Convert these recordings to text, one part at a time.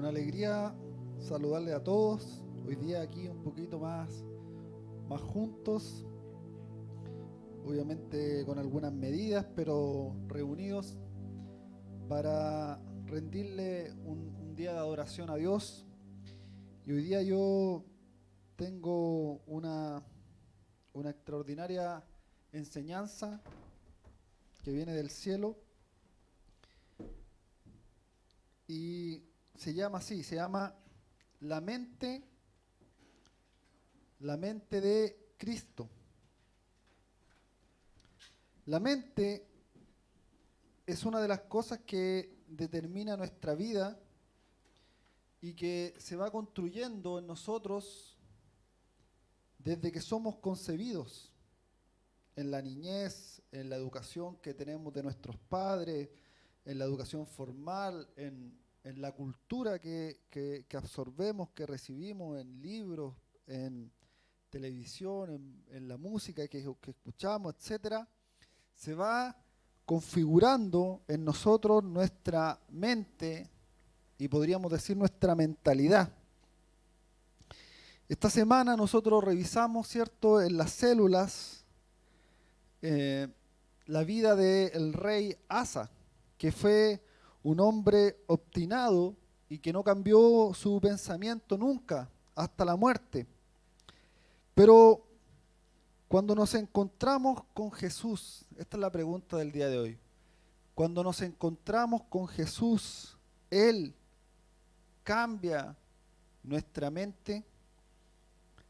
Una alegría saludarle a todos. Hoy día aquí un poquito más juntos, obviamente con algunas medidas, pero reunidos para rendirle un día de adoración a Dios. Y hoy día yo tengo una extraordinaria enseñanza que viene del cielo y se llama así, se llama la mente de Cristo. La mente es una de las cosas que determina nuestra vida y que se va construyendo en nosotros desde que somos concebidos, en la niñez, en la educación que tenemos de nuestros padres, en la educación formal, en la cultura que absorbemos, que recibimos en libros, en televisión, en la música que escuchamos, etcétera. Se va configurando en nosotros nuestra mente y podríamos decir nuestra mentalidad. Esta semana nosotros revisamos, ¿cierto?, en las células la vida del rey Asa, que fue un hombre obstinado y que no cambió su pensamiento nunca hasta la muerte. Pero cuando nos encontramos con Jesús, esta es la pregunta del día de hoy, cuando nos encontramos con Jesús, Él cambia nuestra mente.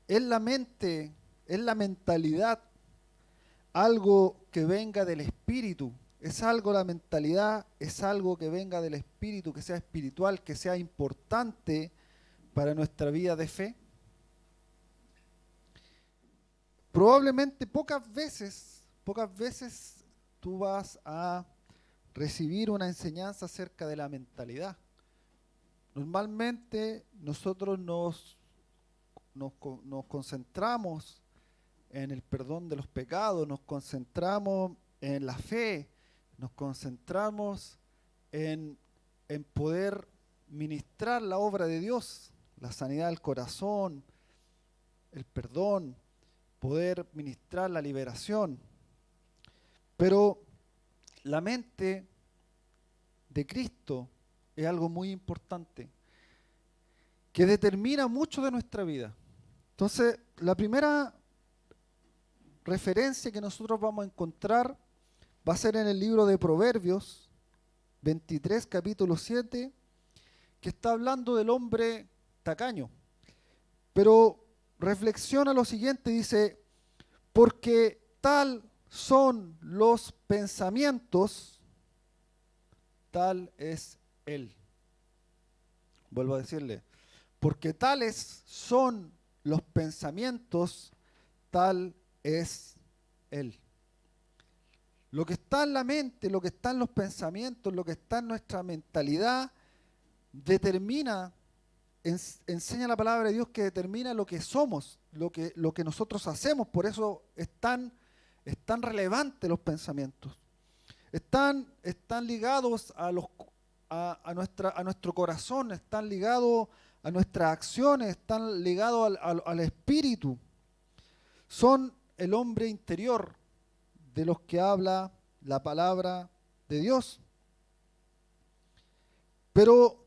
Es la mente, es la mentalidad, algo que venga del Espíritu. Es algo, la mentalidad es algo que venga del Espíritu, que sea espiritual, que sea importante para nuestra vida de fe. Probablemente pocas veces tú vas a recibir una enseñanza acerca de la mentalidad. Normalmente nosotros nos concentramos en el perdón de los pecados, nos concentramos en la fe, nos concentramos en poder ministrar la obra de Dios, la sanidad del corazón, el perdón, poder ministrar la liberación. Pero la mente de Cristo es algo muy importante, que determina mucho de nuestra vida. Entonces, la primera referencia que nosotros vamos a encontrar va a ser en el libro de Proverbios 23, capítulo 7, que está hablando del hombre tacaño. Pero reflexiona lo siguiente, dice, porque tal son los pensamientos, tal es él. Vuelvo a decirle, porque tales son los pensamientos, tal es él. Lo que está en la mente, lo que está en los pensamientos, lo que está en nuestra mentalidad, determina, enseña la palabra de Dios que determina lo que somos, lo que nosotros hacemos. Por eso es tan relevantes los pensamientos. Están ligados a nuestro corazón, están ligados a nuestras acciones, están ligados al espíritu. Son el hombre interior de los que habla la palabra de Dios. Pero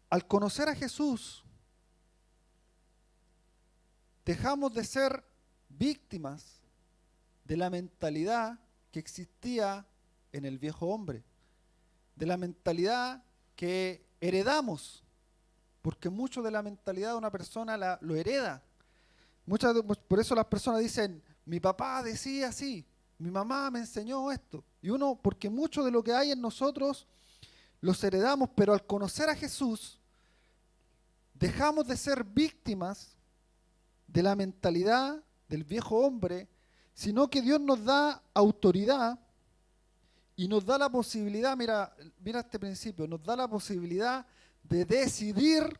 al conocer a Jesús, dejamos de ser víctimas de la mentalidad que existía en el viejo hombre, de la mentalidad que heredamos, porque mucho de la mentalidad de una persona lo hereda. Por eso las personas dicen, mi papá decía así, mi mamá me enseñó esto. Y porque mucho de lo que hay en nosotros los heredamos, pero al conocer a Jesús, dejamos de ser víctimas de la mentalidad del viejo hombre, sino que Dios nos da autoridad y nos da la posibilidad, mira este principio, nos da la posibilidad de decidir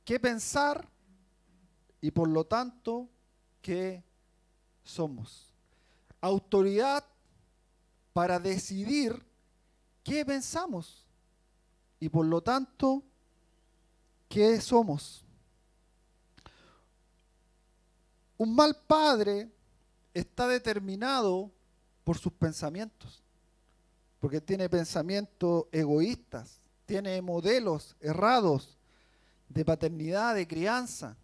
qué pensar y por lo tanto qué somos. Autoridad para decidir qué pensamos y por lo tanto ¿qué somos? Un mal padre está determinado por sus pensamientos, porque tiene pensamientos egoístas, tiene modelos errados de paternidad, de crianza.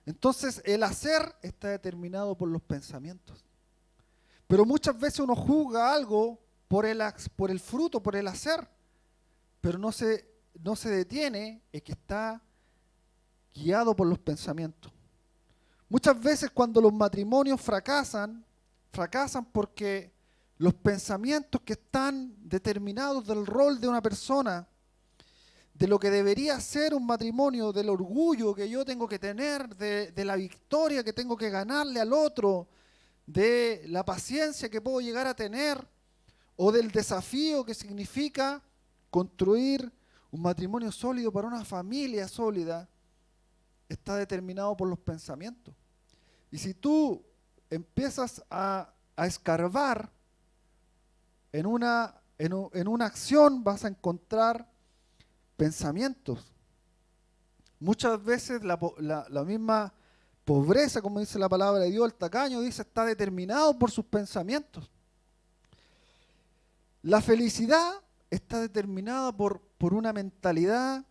Entonces el hacer está determinado por los pensamientos. Pero muchas veces uno juzga algo por el fruto, por el hacer, pero no se detiene en que está guiado por los pensamientos. Muchas veces cuando los matrimonios fracasan porque los pensamientos que están determinados del rol de una persona, de lo que debería ser un matrimonio, del orgullo que yo tengo que tener, de la victoria que tengo que ganarle al otro, de la paciencia que puedo llegar a tener, o del desafío que significa construir un matrimonio sólido para una familia sólida, está determinado por los pensamientos. Y si tú empiezas a escarbar en una acción, vas a encontrar pensamientos. Muchas veces la misma pobreza, como dice la palabra de Dios, el tacaño dice, está determinado por sus pensamientos. La felicidad está determinada por una mentalidad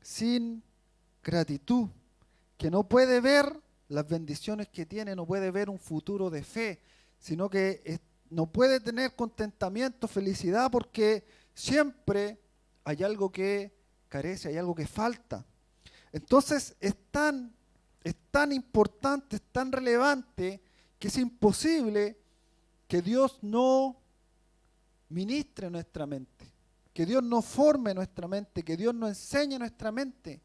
sin gratitud, que no puede ver las bendiciones que tiene, no puede ver un futuro de fe, sino que no puede tener contentamiento, felicidad, porque siempre hay algo que carece, hay algo que falta. Entonces es tan importante, es tan relevante, que es imposible que Dios no ministre nuestra mente, que Dios no forme nuestra mente, que Dios no enseñe nuestra mente,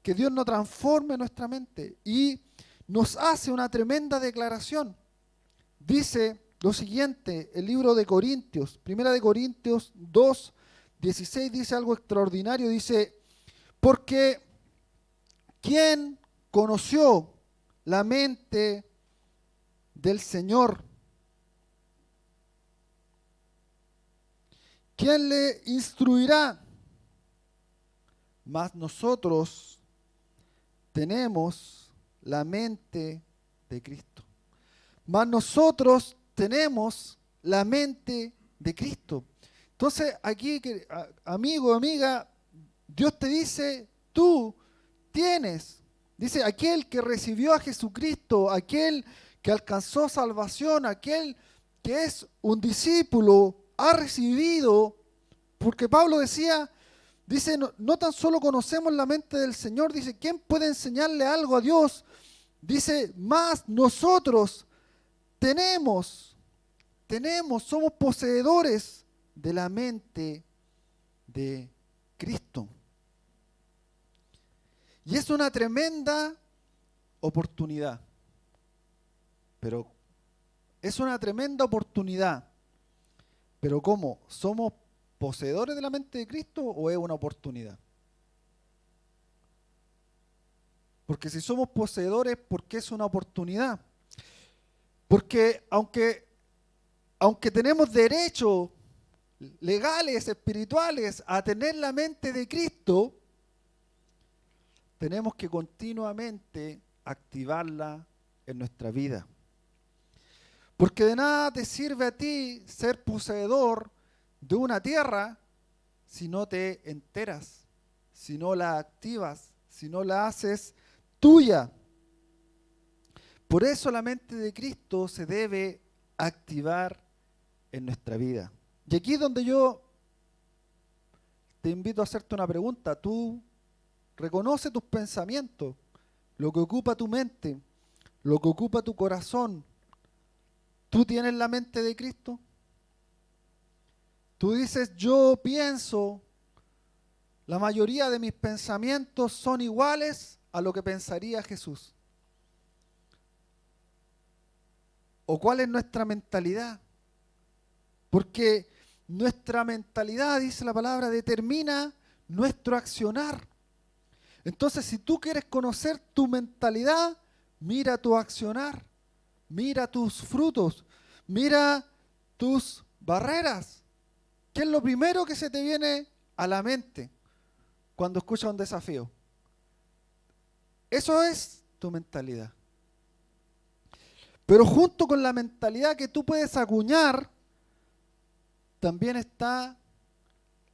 que Dios no transforme nuestra mente. Y nos hace una tremenda declaración. Dice lo siguiente, el libro de Corintios, 1 Corintios 2, 16, dice algo extraordinario, dice, porque ¿quién conoció la mente del Señor? ¿Quién le instruirá? Mas nosotros tenemos la mente de Cristo. Mas nosotros tenemos la mente de Cristo. Entonces aquí, amigo, amiga, Dios te dice, tú tienes, dice, aquel que recibió a Jesucristo, aquel que alcanzó salvación, aquel que es un discípulo, ha recibido, porque Pablo decía, dice, no tan solo conocemos la mente del Señor, dice, ¿quién puede enseñarle algo a Dios? Dice, más nosotros somos poseedores de la mente de Cristo. Y es una tremenda oportunidad. Pero es una tremenda oportunidad. Pero ¿cómo? ¿Somos poseedores de la mente de Cristo o es una oportunidad? Porque si somos poseedores, ¿por qué es una oportunidad? Porque aunque tenemos derechos legales, espirituales, a tener la mente de Cristo, tenemos que continuamente activarla en nuestra vida. Porque de nada te sirve a ti ser poseedor de una tierra si no te enteras, si no la activas, si no la haces tuya. Por eso la mente de Cristo se debe activar en nuestra vida. Y aquí es donde yo te invito a hacerte una pregunta. Tú reconoce tus pensamientos, lo que ocupa tu mente, lo que ocupa tu corazón. ¿Tú tienes la mente de Cristo? Tú dices, yo pienso, la mayoría de mis pensamientos son iguales a lo que pensaría Jesús. ¿O cuál es nuestra mentalidad? Porque nuestra mentalidad, dice la palabra, determina nuestro accionar. Entonces, si tú quieres conocer tu mentalidad, mira tu accionar, mira tus frutos, mira tus barreras. ¿Qué es lo primero que se te viene a la mente cuando escuchas un desafío? Eso es tu mentalidad. Pero junto con la mentalidad que tú puedes acuñar, también está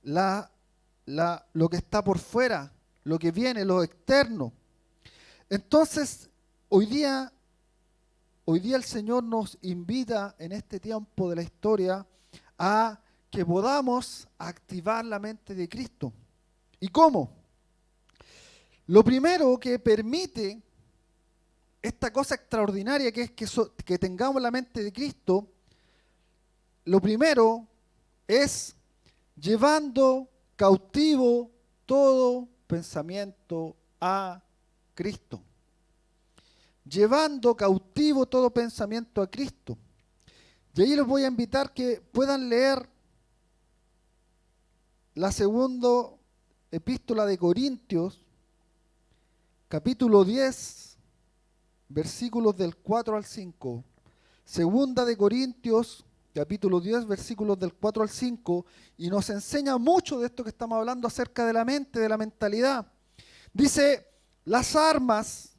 lo que está por fuera, lo que viene, lo externo. Entonces, hoy día el Señor nos invita en este tiempo de la historia a que podamos activar la mente de Cristo. ¿Y cómo? Lo primero que permite esta cosa extraordinaria que es que tengamos la mente de Cristo, lo primero es llevando cautivo todo pensamiento a Cristo. Llevando cautivo todo pensamiento a Cristo. Y ahí los voy a invitar que puedan leer la segunda epístola de Corintios, capítulo 10, versículos del 4 al 5. Segunda de Corintios, capítulo 10, versículos del 4 al 5, y nos enseña mucho de esto que estamos hablando acerca de la mente, de la mentalidad. Dice, las armas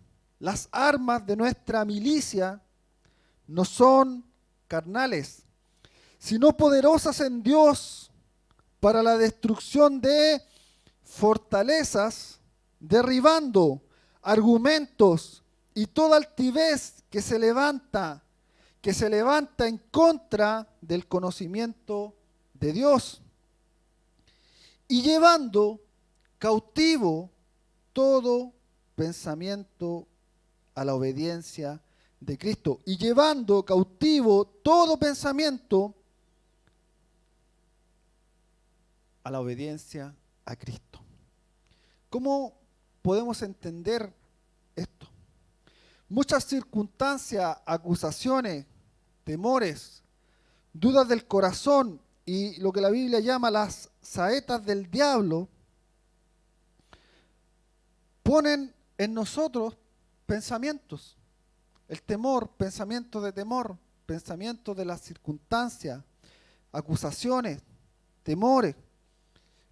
de nuestra milicia no son carnales, sino poderosas en Dios para la destrucción de fortalezas, derribando argumentos y toda altivez que se levanta en contra del conocimiento de Dios, y llevando cautivo todo pensamiento a la obediencia de Cristo, y llevando cautivo todo pensamiento a la obediencia a Cristo. ¿Cómo podemos entender esto? Muchas circunstancias, acusaciones, temores, dudas del corazón y lo que la Biblia llama las saetas del diablo ponen en nosotros pensamientos. El temor, pensamientos de temor, pensamientos de las circunstancias, acusaciones, temores,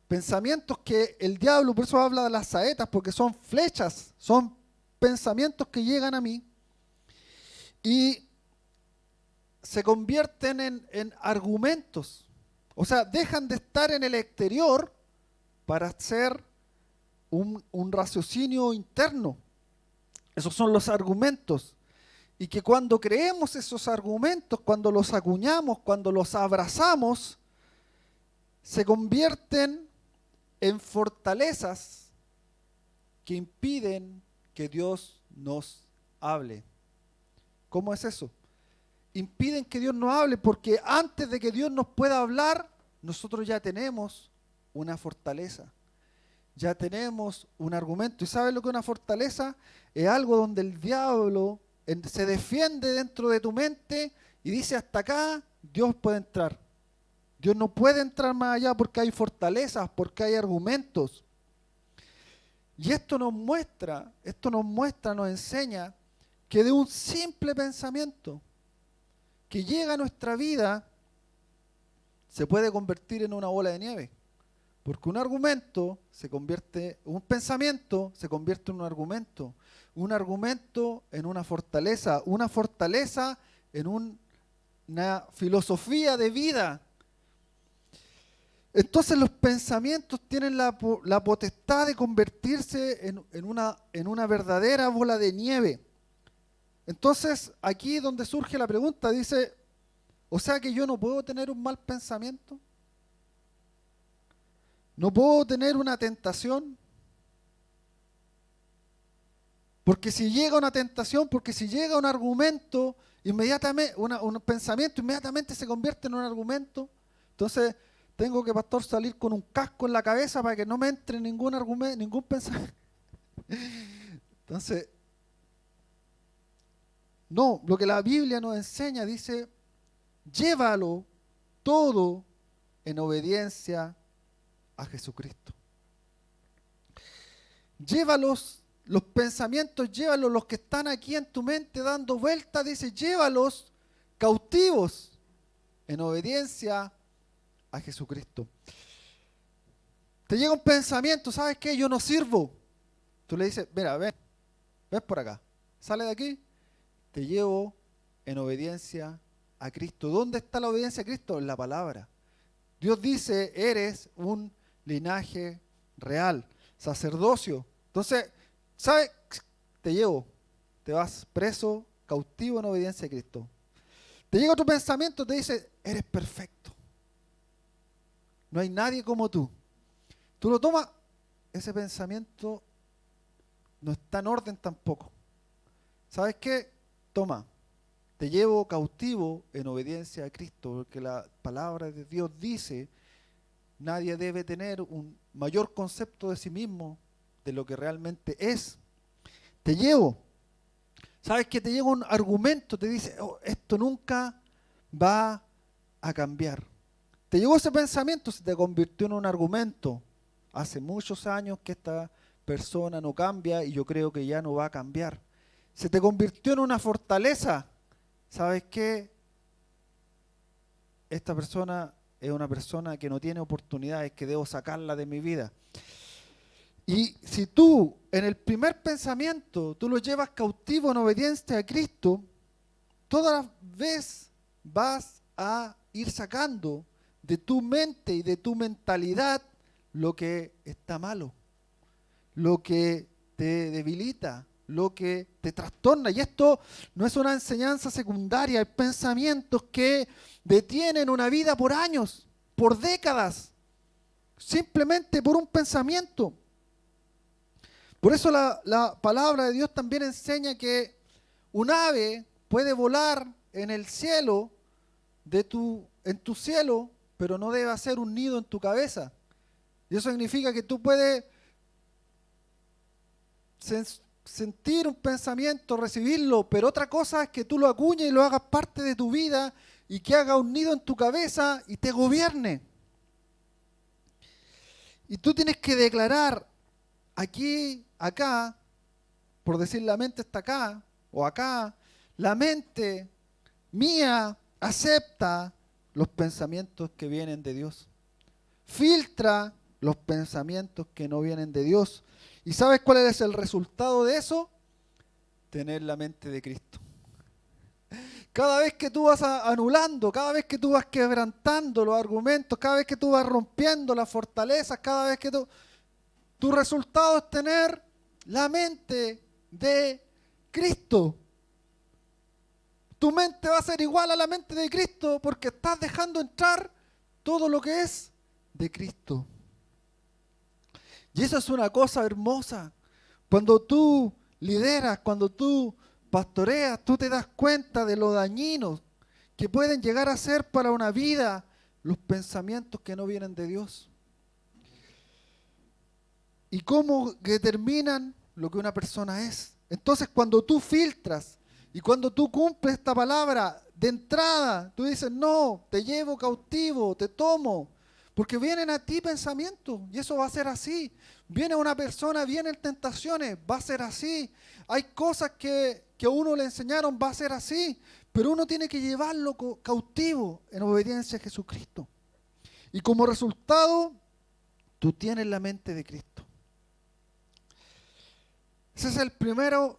pensamientos que el diablo, por eso habla de las saetas, porque son flechas, son pensamientos que llegan a mí y se convierten en argumentos. O sea, dejan de estar en el exterior para ser un raciocinio interno. Esos son los argumentos. Y que cuando creemos esos argumentos, cuando los acuñamos, cuando los abrazamos, se convierten en fortalezas que impiden que Dios nos hable. ¿Cómo es eso? Impiden que Dios nos hable porque antes de que Dios nos pueda hablar, nosotros ya tenemos una fortaleza. Ya tenemos un argumento. ¿Y sabes lo que es una fortaleza? Es algo donde el diablo se defiende dentro de tu mente y dice hasta acá Dios puede entrar. Dios no puede entrar más allá porque hay fortalezas, porque hay argumentos. Y esto nos muestra, nos enseña que de un simple pensamiento que llega a nuestra vida se puede convertir en una bola de nieve. Porque un pensamiento se convierte en un argumento en una fortaleza en una filosofía de vida. Entonces los pensamientos tienen la potestad de convertirse en una verdadera bola de nieve. Entonces aquí donde surge la pregunta, dice, o sea que yo no puedo tener un mal pensamiento. No puedo tener una tentación, porque si llega una tentación, porque si llega un argumento, inmediatamente, un pensamiento inmediatamente se convierte en un argumento. Entonces tengo que, pastor, salir con un casco en la cabeza para que no me entre ningún argumento, ningún pensamiento. Entonces, no, lo que la Biblia nos enseña, dice, llévalo todo en obediencia a Jesucristo. Llévalos, los pensamientos, llévalos, los que están aquí en tu mente dando vueltas, dice, llévalos cautivos en obediencia a Jesucristo. Te llega un pensamiento, ¿sabes qué? Yo no sirvo. Tú le dices, mira, ven, ves por acá, sale de aquí, te llevo en obediencia a Cristo. ¿Dónde está la obediencia a Cristo? En la palabra. Dios dice, eres un linaje real, sacerdocio. Entonces, ¿sabes? Te llevo, te vas preso, cautivo en obediencia a Cristo. Te llega tu pensamiento, te dice, eres perfecto. No hay nadie como tú. Tú lo tomas, ese pensamiento no está en orden tampoco. ¿Sabes qué? Toma, te llevo cautivo en obediencia a Cristo, porque la palabra de Dios dice, nadie debe tener un mayor concepto de sí mismo de lo que realmente es. Te llevo. ¿Sabes qué? Te llega un argumento, te dice, oh, esto nunca va a cambiar. Te llegó ese pensamiento, se te convirtió en un argumento. Hace muchos años que esta persona no cambia y yo creo que ya no va a cambiar. Se te convirtió en una fortaleza. ¿Sabes qué? Esta persona es una persona que no tiene oportunidades, que debo sacarla de mi vida. Y si tú en el primer pensamiento tú lo llevas cautivo en obediencia a Cristo, toda la vez vas a ir sacando de tu mente y de tu mentalidad lo que está malo, lo que te debilita, lo que te trastorna. Y esto no es una enseñanza secundaria, hay pensamientos que detienen una vida por años, por décadas, simplemente por un pensamiento. Por eso la palabra de Dios también enseña que un ave puede volar en el cielo, en tu cielo, pero no debe hacer un nido en tu cabeza. Y eso significa que tú puedes sentir un pensamiento, recibirlo, pero otra cosa es que tú lo acuñes y lo hagas parte de tu vida y que haga un nido en tu cabeza y te gobierne. Y tú tienes que declarar aquí, acá, por decir la mente está acá o acá, la mente mía acepta los pensamientos que vienen de Dios. Filtra los pensamientos que no vienen de Dios. ¿Y sabes cuál es el resultado de eso? Tener la mente de Cristo. Cada vez que tú vas anulando, cada vez que tú vas quebrantando los argumentos, cada vez que tú vas rompiendo las fortalezas, cada vez que tu resultado es tener la mente de Cristo. Tu mente va a ser igual a la mente de Cristo porque estás dejando entrar todo lo que es de Cristo. Y eso es una cosa hermosa. Cuando tú lideras, cuando tú pastoreas, tú te das cuenta de lo dañinos que pueden llegar a ser para una vida los pensamientos que no vienen de Dios. Y cómo determinan lo que una persona es. Entonces, cuando tú filtras y cuando tú cumples esta palabra de entrada, tú dices, no, te llevo cautivo, te tomo. Porque vienen a ti pensamientos y eso va a ser así. Viene una persona, vienen tentaciones, va a ser así. Hay cosas que a uno le enseñaron, va a ser así. Pero uno tiene que llevarlo cautivo en obediencia a Jesucristo. Y como resultado, tú tienes la mente de Cristo. Ese es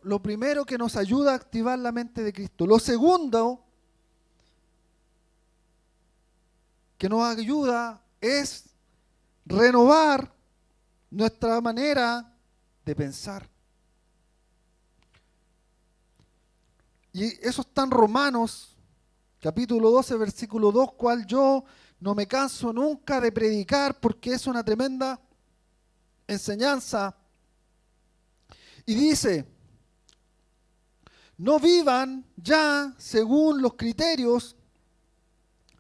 lo primero que nos ayuda a activar la mente de Cristo. Lo segundo que nos ayuda es renovar nuestra manera de pensar. Y eso está en Romanos, capítulo 12, versículo 2, cual yo no me canso nunca de predicar porque es una tremenda enseñanza. Y dice, no vivan ya según los criterios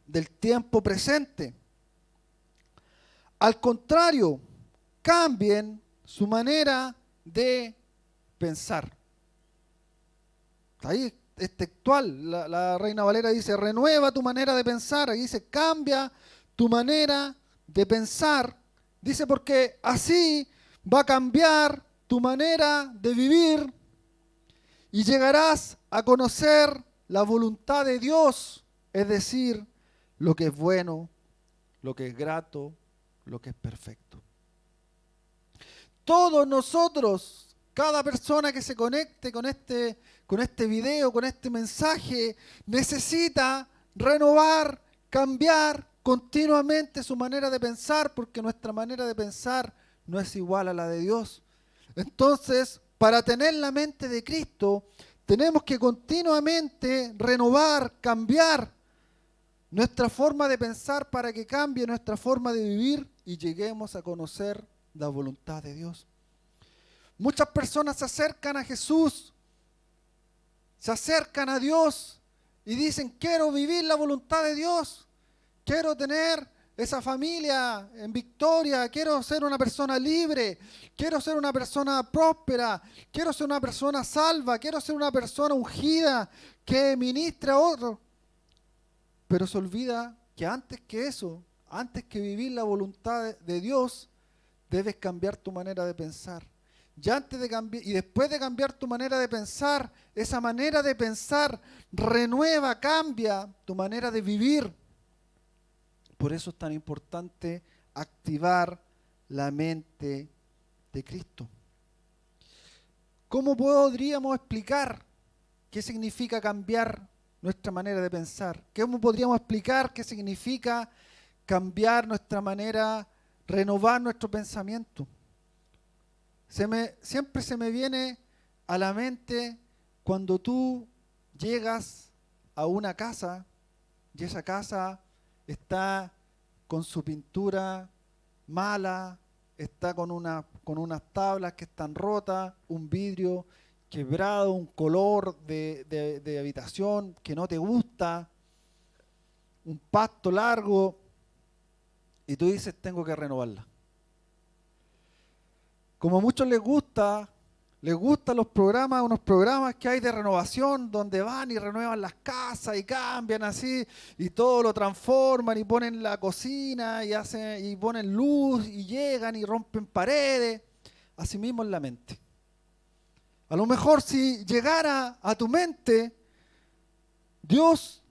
del tiempo presente. Al contrario, cambien su manera de pensar. Ahí es textual, la Reina Valera dice, renueva tu manera de pensar. Ahí dice, cambia tu manera de pensar. Dice, porque así va a cambiar tu manera de vivir y llegarás a conocer la voluntad de Dios, es decir, lo que es bueno, lo que es grato, lo que es perfecto. Todos nosotros Cada persona que se conecte con este video, con este mensaje, necesita renovar, cambiar continuamente su manera de pensar, porque nuestra manera de pensar no es igual a la de Dios. Entonces, para tener la mente de Cristo, tenemos que continuamente renovar, cambiar nuestra forma de pensar para que cambie nuestra forma de vivir y lleguemos a conocer la voluntad de Dios. Muchas personas se acercan a Jesús, se acercan a Dios y dicen, quiero vivir la voluntad de Dios, quiero tener esa familia en victoria, quiero ser una persona libre, quiero ser una persona próspera, quiero ser una persona salva, quiero ser una persona ungida que ministre a otros. Pero se olvida que antes que eso, antes que vivir la voluntad de Dios, debes cambiar tu manera de pensar. Y después de cambiar tu manera de pensar, esa manera de pensar renueva, cambia tu manera de vivir. Por eso es tan importante activar la mente de Cristo. ¿Cómo podríamos explicar qué significa cambiar nuestra manera de pensar? ¿Cómo podríamos explicar qué significa cambiar nuestra manera, renovar nuestro pensamiento? Siempre se me viene a la mente cuando tú llegas a una casa y esa casa está con su pintura mala, está con unas tablas que están rotas, un vidrio quebrado, un color de habitación que no te gusta, un pasto largo, y tú dices, tengo que renovarla. Como a muchos les gustan los programas, unos programas que hay de renovación, donde van y renuevan las casas y cambian así, y todo lo transforman y ponen la cocina y ponen luz y llegan y rompen paredes. Así mismo en la mente. A lo mejor si llegara a tu mente, Dios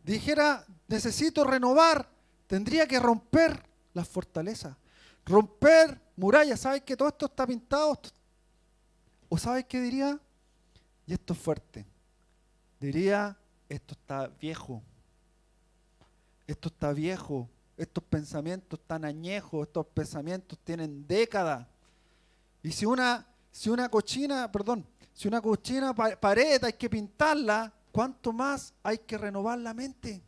dijera, necesito renovar, tendría que romper las fortalezas, romper murallas. ¿Sabes que todo esto está pintado? ¿O sabes qué diría? Y esto es fuerte. Diría, esto está viejo. Esto está viejo. Estos pensamientos están añejos. Estos pensamientos tienen décadas. Y si una cochina pared hay que pintarla, ¿cuánto más hay que renovar la mente?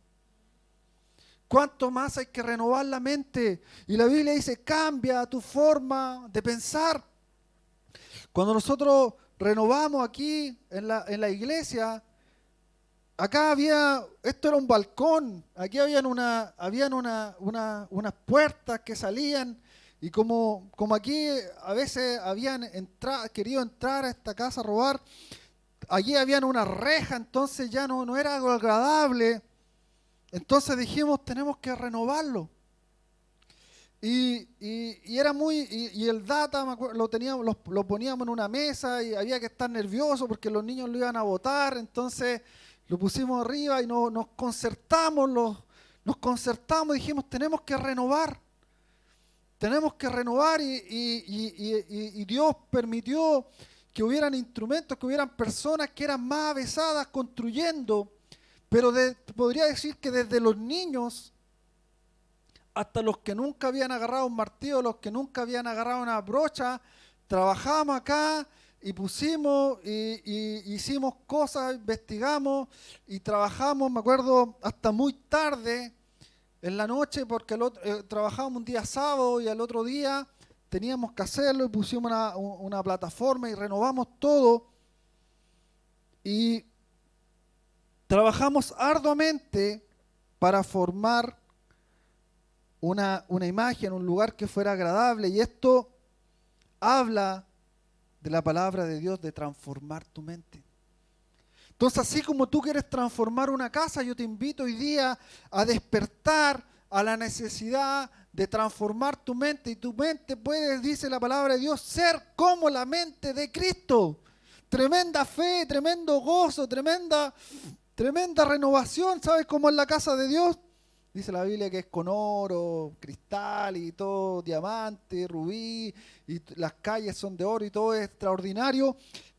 ¿Cuánto más hay que renovar la mente? Y la Biblia dice, cambia tu forma de pensar. Cuando nosotros renovamos aquí en la iglesia, acá esto era un balcón, aquí habían unas puertas que salían, y como aquí a veces habían querido entrar a esta casa a robar, allí habían una reja, entonces ya no era algo agradable. Entonces dijimos, tenemos que renovarlo. Y el data, me acuerdo, lo poníamos en una mesa y había que estar nervioso porque los niños lo iban a botar, entonces lo pusimos arriba y nos concertamos y dijimos, tenemos que renovar y Dios permitió que hubieran instrumentos, que hubieran personas que eran más avesadas construyendo, pero podría decir que desde los niños hasta los que nunca habían agarrado un martillo, los que nunca habían agarrado una brocha, trabajamos acá y hicimos cosas, investigamos y trabajamos, me acuerdo, hasta muy tarde en la noche, porque trabajábamos un día sábado y al otro día teníamos que hacerlo y pusimos una plataforma y renovamos todo y trabajamos arduamente para formar una imagen, un lugar que fuera agradable, y esto habla de la palabra de Dios, de transformar tu mente. Entonces, así como tú quieres transformar una casa, yo te invito hoy día a despertar a la necesidad de transformar tu mente, y tu mente puede, dice la palabra de Dios, ser como la mente de Cristo. Tremenda fe, tremendo gozo, tremenda renovación. ¿Sabes cómo es la casa de Dios? Dice la Biblia que es con oro, cristal y todo, diamante, rubí, las calles son de oro y todo es extraordinario.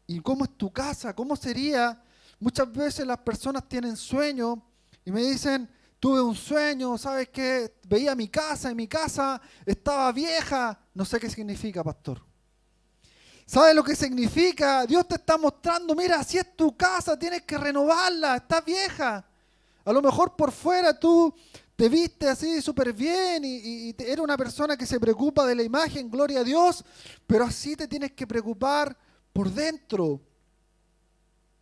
¿Y cómo es tu casa? ¿Cómo sería? Muchas veces las personas tienen sueños y me dicen, tuve un sueño, ¿sabes qué? Veía mi casa y mi casa estaba vieja. No sé qué significa, pastor. ¿Sabes lo que significa? Dios te está mostrando, mira, así es tu casa, tienes que renovarla, está vieja. A lo mejor por fuera tú te viste así súper bien y eres una persona que se preocupa de la imagen, gloria a Dios, pero así te tienes que preocupar por dentro.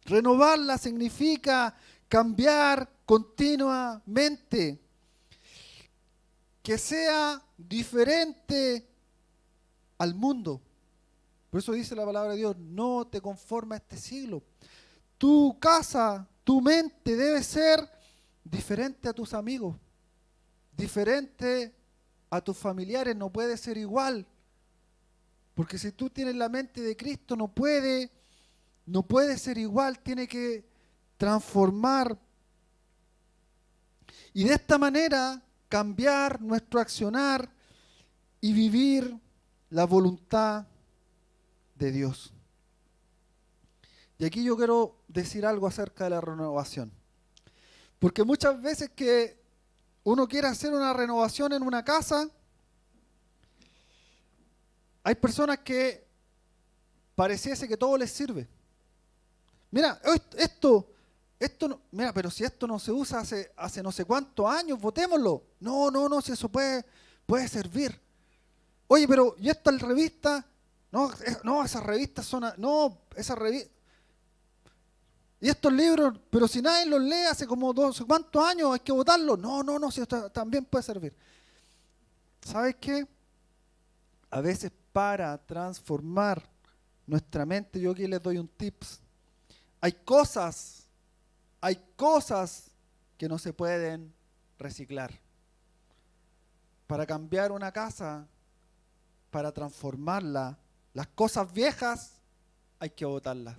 Renovarla significa cambiar continuamente, que sea diferente al mundo. Por eso dice la palabra de Dios, no te conformes a este siglo. Tu casa, tu mente debe ser diferente a tus amigos, diferente a tus familiares, no puede ser igual. Porque si tú tienes la mente de Cristo, no puede ser igual, tiene que transformar. Y de esta manera cambiar nuestro accionar y vivir la voluntad de Dios. Y aquí yo quiero decir algo acerca de la renovación. Porque muchas veces que uno quiere hacer una renovación en una casa, hay personas que pareciese que todo les sirve. Mira, esto no, mira, pero si esto no se usa hace no sé cuántos años, votémoslo. No, si eso puede servir. Oye, pero ¿y esta revista? No, esas revistas son, esas revistas. Y estos libros, pero si nadie los lee hace como no sé cuántos años, hay que votarlos. No, si esto también puede servir. ¿Sabes qué? A veces para transformar nuestra mente, yo aquí les doy un tips. Hay cosas que no se pueden reciclar. Para cambiar una casa, para transformarla, las cosas viejas hay que botarlas.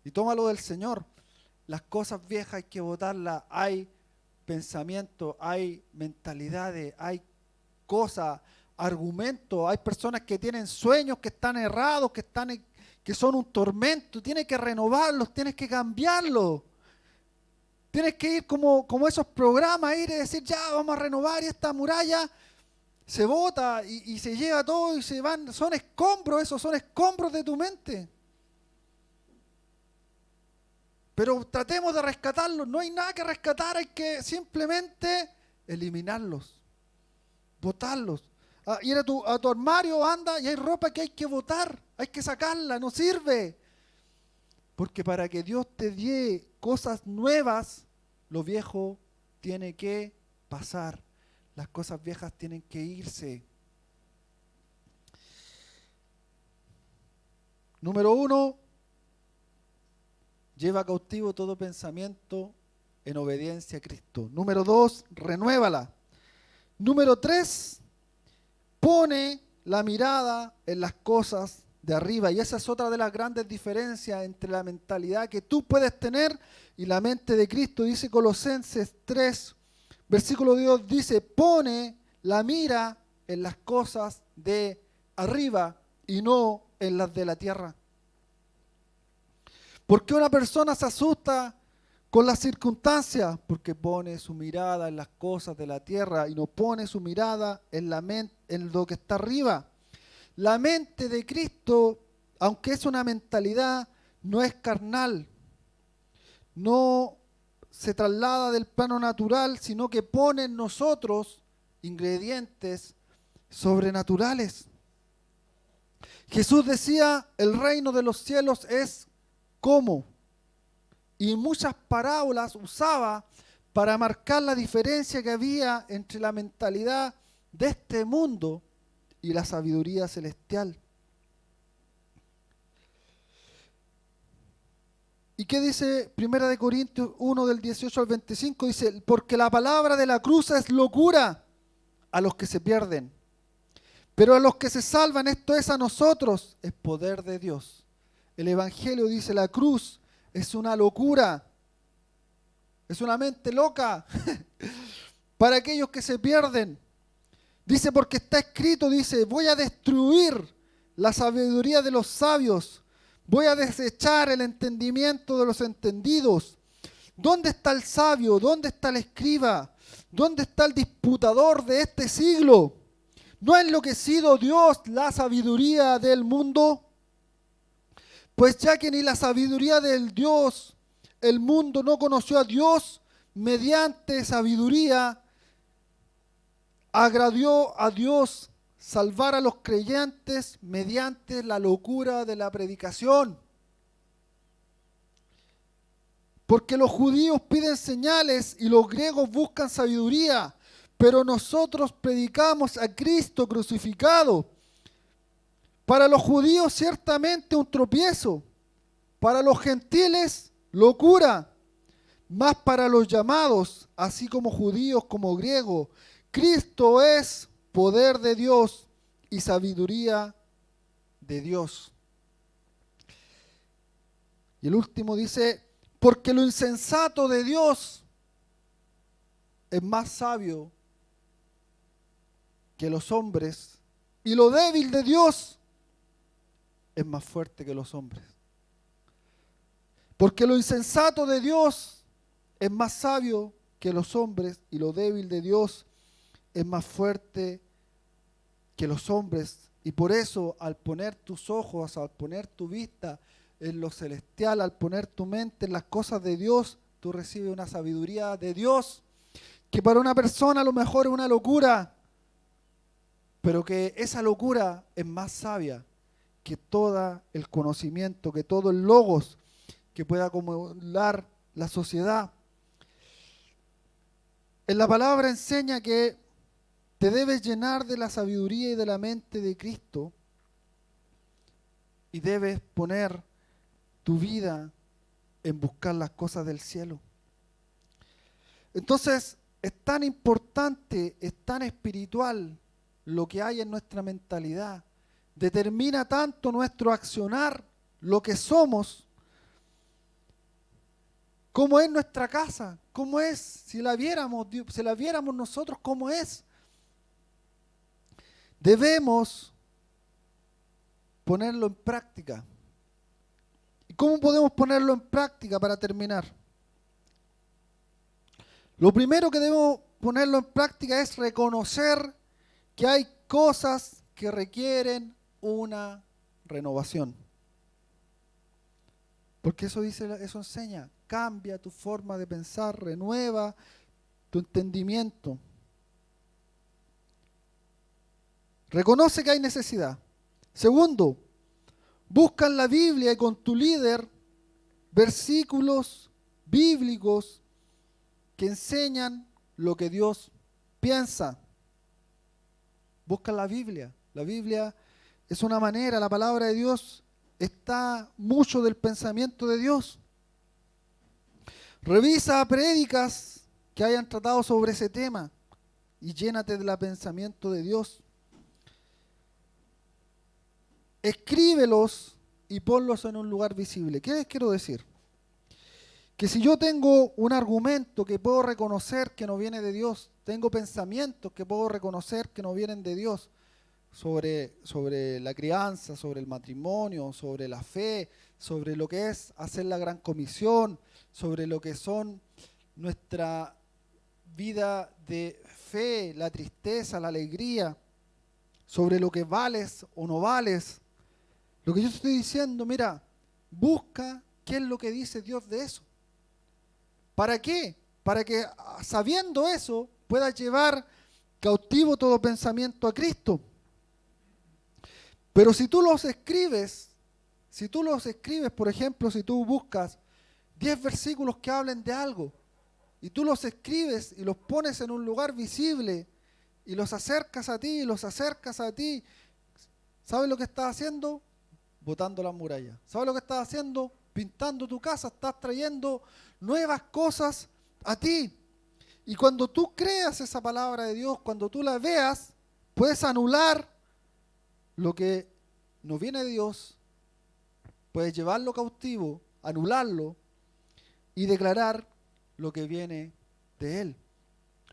Y tómalo del Señor. Las cosas viejas hay que botarlas. Hay pensamientos, hay mentalidades, hay cosas, argumentos. Hay personas que tienen sueños que están errados, que son un tormento. Tienes que renovarlos, tienes que cambiarlos. Tienes que ir como esos programas, ir y decir, ya vamos a renovar y esta muralla se bota y se lleva todo y se van. Son escombros, esos son escombros de tu mente. Pero tratemos de rescatarlos. No hay nada que rescatar, hay que simplemente eliminarlos, botarlos. Ir a tu armario, anda, y hay ropa que hay que botar, hay que sacarla, no sirve. Porque para que Dios te dé cosas nuevas, lo viejo tiene que pasar. Las cosas viejas tienen que irse. Número 1, lleva cautivo todo pensamiento en obediencia a Cristo. Número 2, renuévala. Número 3, pone la mirada en las cosas de arriba. Y esa es otra de las grandes diferencias entre la mentalidad que tú puedes tener y la mente de Cristo. Dice Colosenses 3, versículo 2, dice, pone la mira en las cosas de arriba y no en las de la tierra. ¿Por qué una persona se asusta con las circunstancias? Porque pone su mirada en las cosas de la tierra y no pone su mirada en lo que está arriba. La mente de Cristo, aunque es una mentalidad, no es carnal. No se traslada del plano natural, sino que pone en nosotros ingredientes sobrenaturales. Jesús decía, el reino de los cielos es como. Y muchas parábolas usaba para marcar la diferencia que había entre la mentalidad de este mundo y la sabiduría celestial. ¿Y qué dice 1 Corintios 1 del 18 al 25? Dice, porque la palabra de la cruz es locura a los que se pierden, pero a los que se salvan, esto es a nosotros, es poder de Dios. El Evangelio dice, la cruz es una locura, es una mente loca. para aquellos que se pierden. Dice, porque está escrito, dice, voy a destruir la sabiduría de los sabios, voy a desechar el entendimiento de los entendidos. ¿Dónde está el sabio? ¿Dónde está el escriba? ¿Dónde está el disputador de este siglo? ¿No ha enloquecido Dios la sabiduría del mundo? Pues ya que ni la sabiduría del Dios, el mundo no conoció a Dios, mediante sabiduría agradó a Dios salvar a los creyentes mediante la locura de la predicación. Porque los judíos piden señales y los griegos buscan sabiduría, pero nosotros predicamos a Cristo crucificado. Para los judíos ciertamente un tropiezo, para los gentiles locura, mas para los llamados, así como judíos como griegos, Cristo es poder de Dios y sabiduría de Dios. Y el último dice, porque lo insensato de Dios es más sabio que los hombres, y lo débil de Dios es más fuerte que los hombres. Porque lo insensato de Dios es más sabio que los hombres, y lo débil de Dios es más fuerte que los hombres. Y por eso, al poner tus ojos, al poner tu vista en lo celestial, al poner tu mente en las cosas de Dios, tú recibes una sabiduría de Dios que para una persona a lo mejor es una locura, pero que esa locura es más sabia que todo el conocimiento, que todo el logos que pueda acumular la sociedad. En la palabra enseña que te debes llenar de la sabiduría y de la mente de Cristo y debes poner tu vida en buscar las cosas del cielo. Entonces, es tan importante, es tan espiritual lo que hay en nuestra mentalidad. Determina tanto nuestro accionar, lo que somos, cómo es nuestra casa, cómo es, si la viéramos nosotros, cómo es. Debemos ponerlo en práctica. ¿Y cómo podemos ponerlo en práctica para terminar? Lo primero que debemos ponerlo en práctica es reconocer que hay cosas que requieren una renovación. Porque eso dice, eso enseña, cambia tu forma de pensar, renueva tu entendimiento. Reconoce que hay necesidad. Segundo, busca en la Biblia y con tu líder versículos bíblicos que enseñan lo que Dios piensa. Busca en la Biblia. La Biblia es una manera, la palabra de Dios está mucho del pensamiento de Dios. Revisa prédicas que hayan tratado sobre ese tema y llénate del pensamiento de Dios. Escríbelos y ponlos en un lugar visible. ¿Qué les quiero decir? Que si yo tengo un argumento que puedo reconocer que no viene de Dios, tengo pensamientos que puedo reconocer que no vienen de Dios sobre la crianza, sobre el matrimonio, sobre la fe, sobre lo que es hacer la gran comisión, sobre lo que son nuestra vida de fe, la tristeza, la alegría, sobre lo que vales o no vales. Lo que yo estoy diciendo, mira, busca qué es lo que dice Dios de eso. ¿Para qué? Para que sabiendo eso puedas llevar cautivo todo pensamiento a Cristo. Pero si tú los escribes, por ejemplo, si tú buscas 10 versículos que hablen de algo, y tú los escribes y los pones en un lugar visible, y los acercas a ti, ¿sabes lo que estás haciendo? Botando las murallas. ¿Sabes lo que estás haciendo? Pintando tu casa, estás trayendo nuevas cosas a ti. Y cuando tú creas esa palabra de Dios, cuando tú la veas, puedes anular lo que no viene de Dios, puedes llevarlo cautivo, anularlo y declarar lo que viene de Él.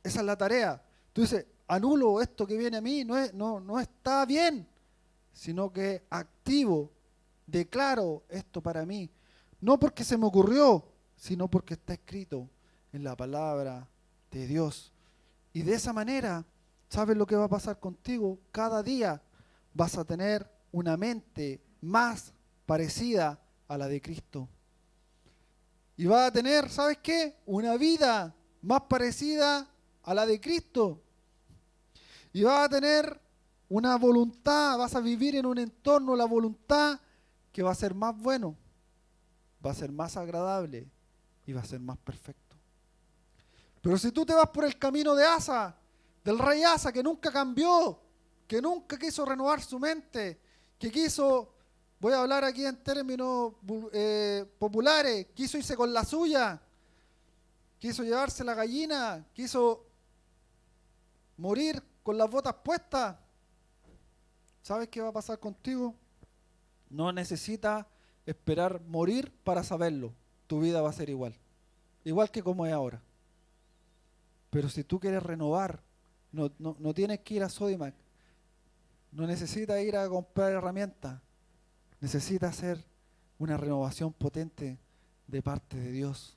Esa es la tarea. Tú dices, anulo esto que viene a mí, no está bien, sino que activo, declaro esto para mí. No porque se me ocurrió, sino porque está escrito en la palabra de Dios. Y de esa manera, ¿sabes lo que va a pasar contigo? Cada día vas a tener una mente más parecida a la de Cristo. Y vas a tener, ¿sabes qué? Una vida más parecida a la de Cristo. Y vas a tener una voluntad, vas a vivir en un entorno, la voluntad que va a ser más bueno, va a ser más agradable y va a ser más perfecto. Pero si tú te vas por el camino de Asa, del rey Asa, que nunca cambió, que nunca quiso renovar su mente, que quiso, voy a hablar aquí en términos populares, quiso irse con la suya, quiso llevarse la gallina, quiso morir con las botas puestas. ¿Sabes qué va a pasar contigo? No necesitas esperar morir para saberlo. Tu vida va a ser igual. Igual que como es ahora. Pero si tú quieres renovar, no tienes que ir a Sodimac. No necesitas ir a comprar herramientas. Necesitas hacer una renovación potente de parte de Dios.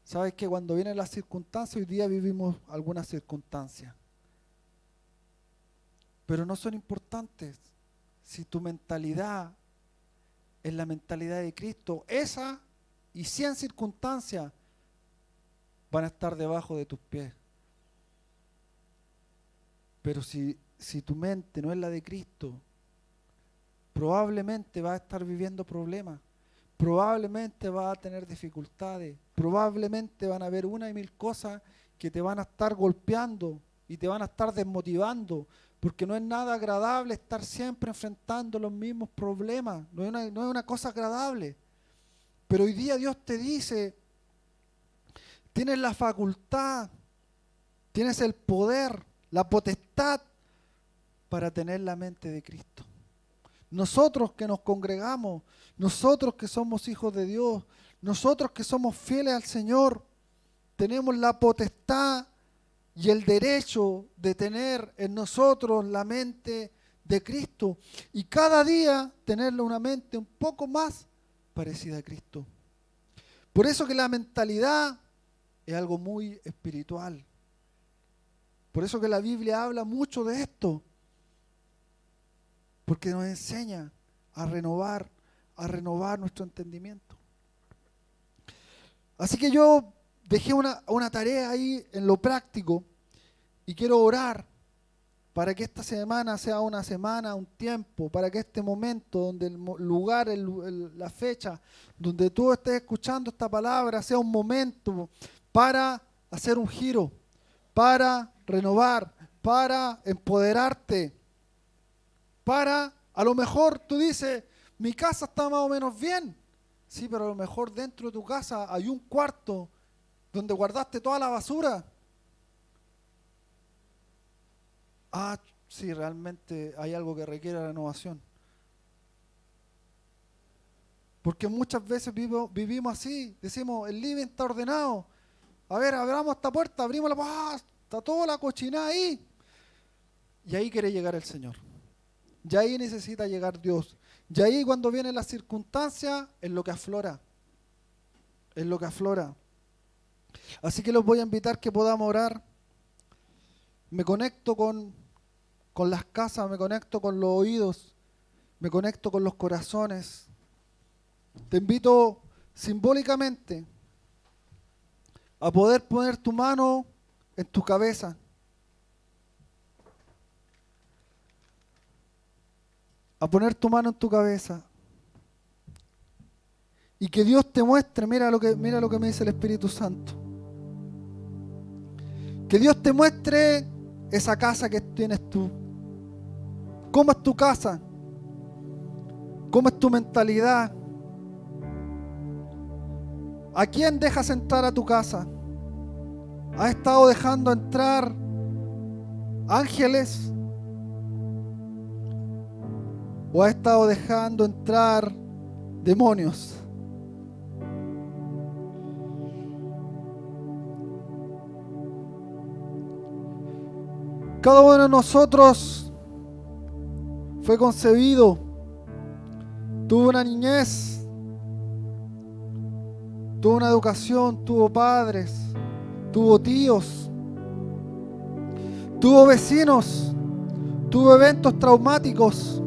¿Sabes que cuando vienen las circunstancias, hoy día vivimos algunas circunstancias? Pero no son importantes si tu mentalidad es la mentalidad de Cristo. Esa y 100 circunstancias van a estar debajo de tus pies. Pero si tu mente no es la de Cristo, probablemente vas a estar viviendo problemas, probablemente vas a tener dificultades, probablemente van a haber una y mil cosas que te van a estar golpeando y te van a estar desmotivando, porque no es nada agradable estar siempre enfrentando los mismos problemas, no es una cosa agradable. Pero hoy día Dios te dice, tienes la facultad, tienes el poder, la potestad para tener la mente de Cristo. Nosotros que nos congregamos, nosotros que somos hijos de Dios, nosotros que somos fieles al Señor, tenemos la potestad y el derecho de tener en nosotros la mente de Cristo y cada día tenerle una mente un poco más parecida a Cristo. Por eso que la mentalidad es algo muy espiritual. Por eso que la Biblia habla mucho de esto. Porque nos enseña a renovar nuestro entendimiento. Así que yo dejé una tarea ahí en lo práctico y quiero orar para que esta semana sea una semana, un tiempo, para que este momento, donde el lugar, la fecha, donde tú estés escuchando esta palabra, sea un momento para hacer un giro, para renovar, para empoderarte, para, a lo mejor tú dices, mi casa está más o menos bien. Sí, pero a lo mejor dentro de tu casa hay un cuarto donde guardaste toda la basura. Ah, sí, realmente hay algo que requiere renovación. Porque muchas veces vivimos así, decimos, el living está ordenado. A ver, abramos esta puerta, abrimos la puerta, está toda la cochinada ahí. Y ahí quiere llegar el Señor. Y ahí necesita llegar Dios. Y ahí cuando vienen las circunstancias, es lo que aflora. Es lo que aflora. Así que los voy a invitar que podamos orar. Me conecto con las casas, me conecto con los oídos, me conecto con los corazones. Te invito simbólicamente a poder poner tu mano en tu cabeza. A poner tu mano en tu cabeza. Y que Dios te muestre, mira lo que me dice el Espíritu Santo. Que Dios te muestre esa casa que tienes tú. ¿Cómo es tu casa? ¿Cómo es tu mentalidad? ¿A quién dejas entrar a tu casa? ¿Has estado dejando entrar ángeles? ¿O has estado dejando entrar demonios? Cada uno de nosotros fue concebido, tuvo una niñez, tuvo una educación, tuvo padres, tuvo tíos, tuvo vecinos, tuvo eventos traumáticos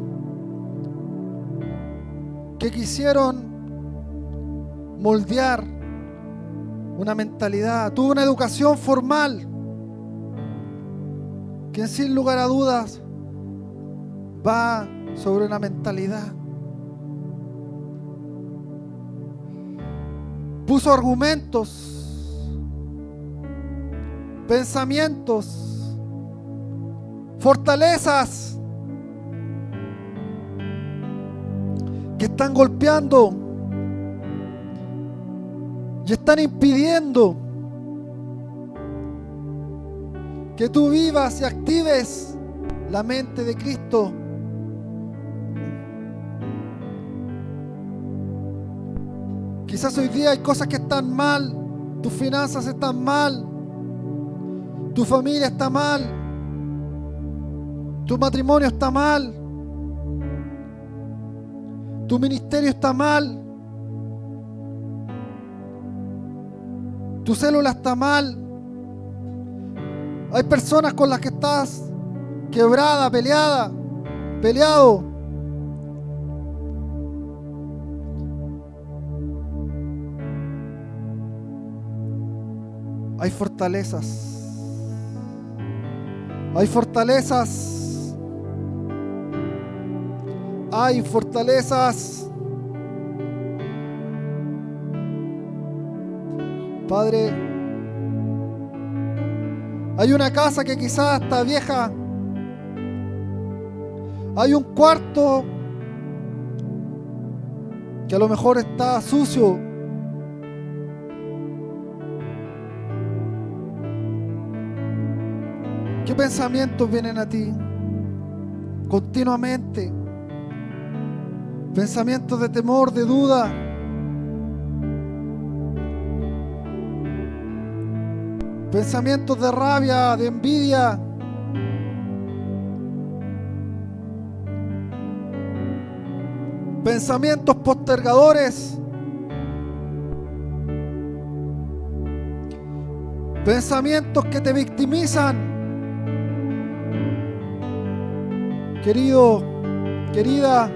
que quisieron moldear una mentalidad. Tuvo una educación formal que sin lugar a dudas va sobre una mentalidad. Puso argumentos, pensamientos, fortalezas que están golpeando y están impidiendo que tú vivas y actives la mente de Cristo. Quizás hoy día hay cosas que están mal, tus finanzas están mal, tu familia está mal, tu matrimonio está mal, tu ministerio está mal, tu célula está mal. Hay personas con las que estás quebrada, peleado. Hay fortalezas. Hay fortalezas. Hay fortalezas. Padre, hay una casa que quizás está vieja. Hay un cuarto que a lo mejor está sucio. ¿Qué pensamientos vienen a ti continuamente? Pensamientos de temor, de duda. Pensamientos de rabia, de envidia. Pensamientos postergadores. Pensamientos que te victimizan. Querido, querida,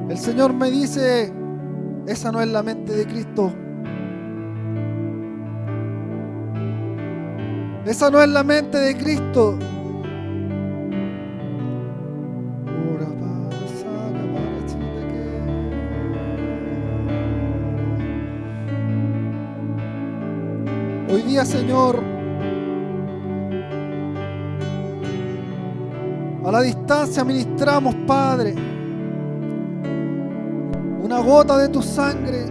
el Señor me dice, esa no es la mente de Cristo. Esa no es la mente de Cristo. Hoy día, Señor, a la distancia ministramos, Padre, una gota de tu sangre.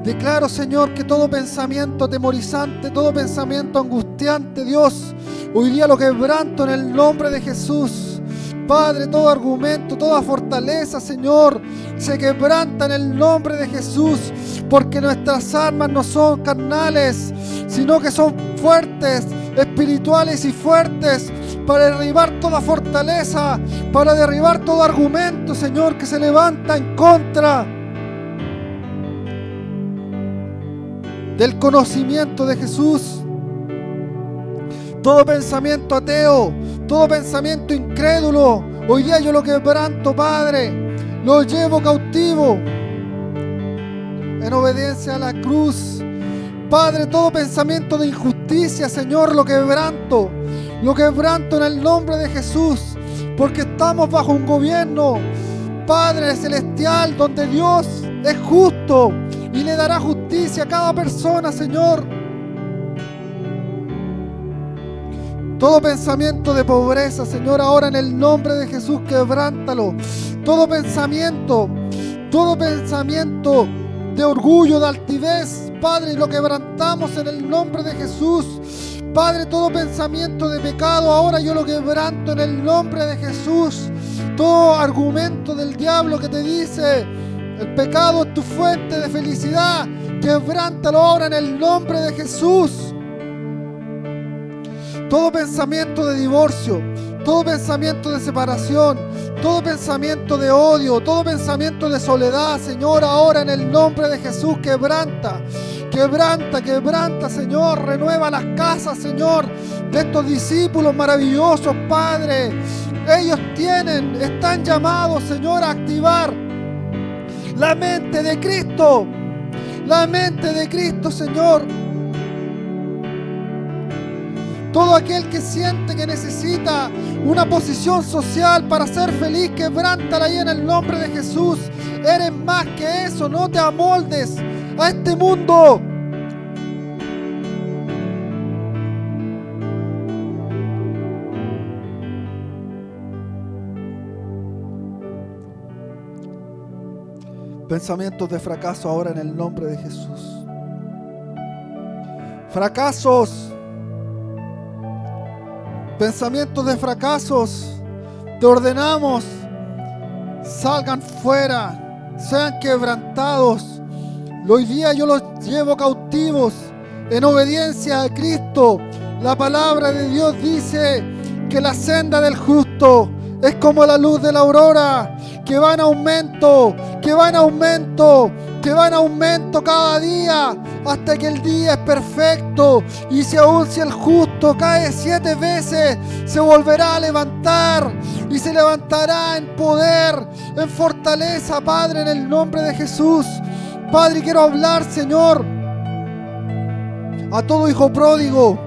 Declaro, Señor, que todo pensamiento atemorizante, todo pensamiento angustiante, Dios, hoy día lo quebranto en el nombre de Jesús. Padre, todo argumento, toda fortaleza, Señor, se quebranta en el nombre de Jesús, porque nuestras armas no son carnales, sino que son fuertes, espirituales y fuertes, para derribar toda fortaleza, para derribar todo argumento, Señor, que se levanta en contra del conocimiento de Jesús. Todo pensamiento ateo, todo pensamiento incrédulo, hoy día yo lo quebranto, Padre, lo llevo cautivo en obediencia a la cruz. Padre, todo pensamiento de injusticia, Señor, lo quebranto en el nombre de Jesús, porque estamos bajo un gobierno, Padre celestial, donde Dios es justo y le dará justicia a cada persona, Señor. Todo pensamiento de pobreza, Señor, ahora en el nombre de Jesús, quebrántalo. Todo pensamiento de orgullo, de altivez, Padre, lo quebrantamos en el nombre de Jesús. Padre, todo pensamiento de pecado, ahora yo lo quebranto en el nombre de Jesús. Todo argumento del diablo que te dice, el pecado es tu fuente de felicidad, Quebrántalo ahora en el nombre de Jesús. Todo pensamiento de divorcio, todo pensamiento de separación, todo pensamiento de odio, todo pensamiento de soledad, Señor, ahora en el nombre de Jesús, quebranta, quebranta, quebranta, Señor, renueva las casas, Señor, de estos discípulos maravillosos, Padre. Ellos están llamados, Señor, a activar la mente de Cristo, Señor. Todo aquel que siente que necesita una posición social para ser feliz, quebrántala ahí en el nombre de Jesús. Eres más que eso, no te amoldes a este mundo. Pensamientos de fracaso ahora en el nombre de Jesús. Fracasos. Pensamientos de fracasos, te ordenamos, salgan fuera, sean quebrantados. Hoy día yo los llevo cautivos en obediencia a Cristo. La palabra de Dios dice que la senda del justo es como la luz de la aurora, que va en aumento, que va en aumento, que va en aumento cada día, hasta que el día es perfecto. Y si el justo cae 7 veces, se volverá a levantar y se levantará en poder, en fortaleza, Padre, en el nombre de Jesús. Padre, quiero hablar, Señor, a todo hijo pródigo,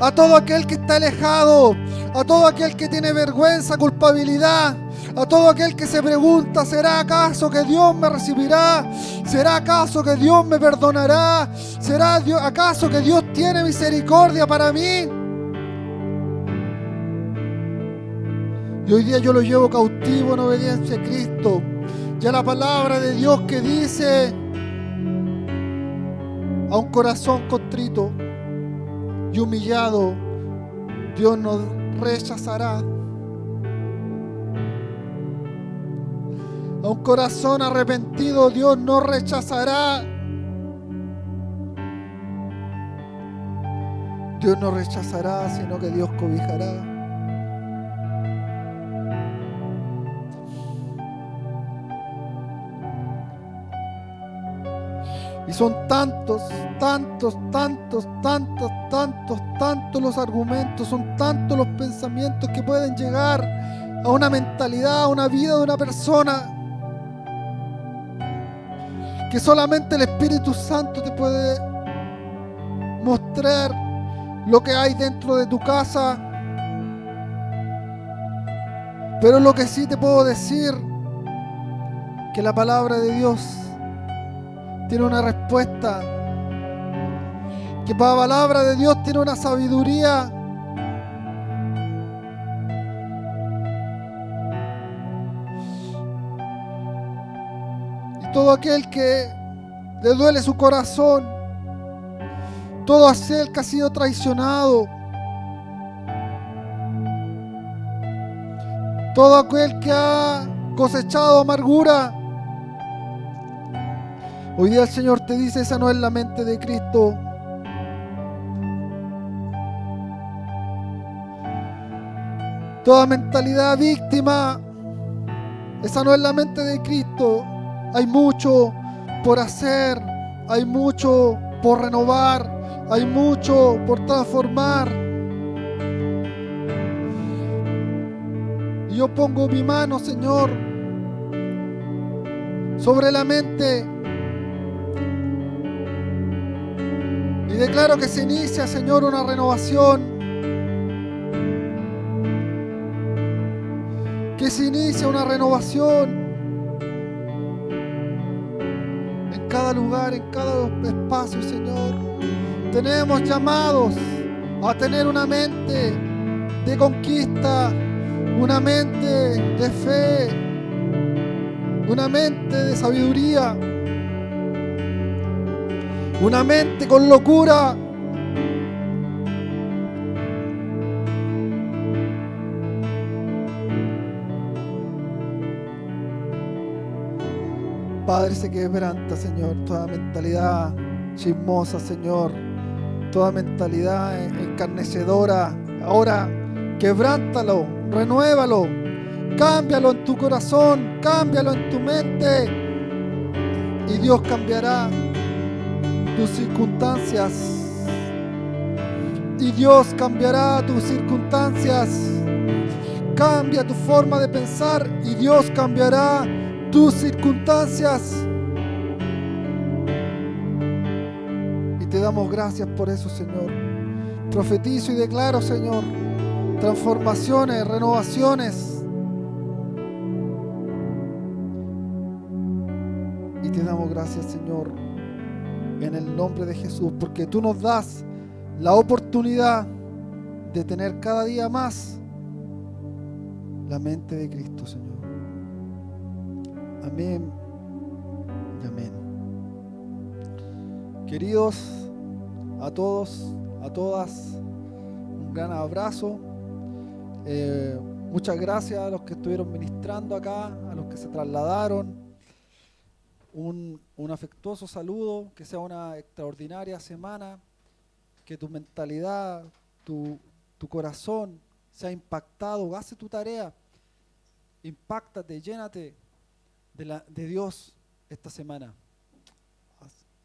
a todo aquel que está alejado, a todo aquel que tiene vergüenza, culpabilidad, a todo aquel que se pregunta: ¿será acaso que Dios me recibirá? ¿Será acaso que Dios me perdonará? ¿Será acaso que Dios tiene misericordia para mí? Y hoy día yo lo llevo cautivo en obediencia a Cristo. Ya la palabra de Dios que dice: a un corazón contrito y humillado, Dios nos rechazará. A un corazón arrepentido, Dios no rechazará. Dios no rechazará, sino que Dios cobijará. Y son tantos los argumentos, son tantos los pensamientos que pueden llegar a una mentalidad, a una vida de una persona, que solamente el Espíritu Santo te puede mostrar lo que hay dentro de tu casa. Pero lo que sí te puedo decir, que la palabra de Dios tiene una respuesta, que la palabra de Dios tiene una sabiduría. Y todo aquel que le duele su corazón, todo aquel que ha sido traicionado, todo aquel que ha cosechado amargura, hoy día el Señor te dice: esa no es la mente de Cristo. Toda mentalidad víctima, esa no es la mente de Cristo. Hay mucho por hacer, hay mucho por renovar, hay mucho por transformar. Y yo pongo mi mano, Señor, sobre la mente y declaro que se inicia, Señor, una renovación. Que se inicia una renovación en cada lugar, en cada espacio, Señor. Tenemos llamados a tener una mente de conquista, una mente de fe, una mente de sabiduría, una mente con locura. Padre, se quebranta, Señor, toda mentalidad chismosa, Señor, toda mentalidad encarnecedora. Ahora, quebrántalo, renuévalo, cámbialo en tu corazón, cámbialo en tu mente, y Dios cambiará tus circunstancias. Y Dios cambiará tus circunstancias. Cambia tu forma de pensar y Dios cambiará tus circunstancias. Y te damos gracias por eso, Señor. Profetizo y declaro, Señor, transformaciones, renovaciones. Y te damos gracias, Señor, en el nombre de Jesús, porque tú nos das la oportunidad de tener cada día más la mente de Cristo, Señor. Amén y amén. Queridos, a todos, a todas, un gran abrazo. Muchas gracias a los que estuvieron ministrando acá, a los que se trasladaron. Un afectuoso saludo, que sea una extraordinaria semana, que tu mentalidad, tu corazón sea impactado. Hace tu tarea, impáctate, llénate de Dios esta semana.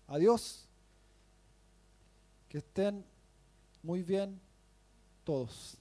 Adiós, que estén muy bien todos.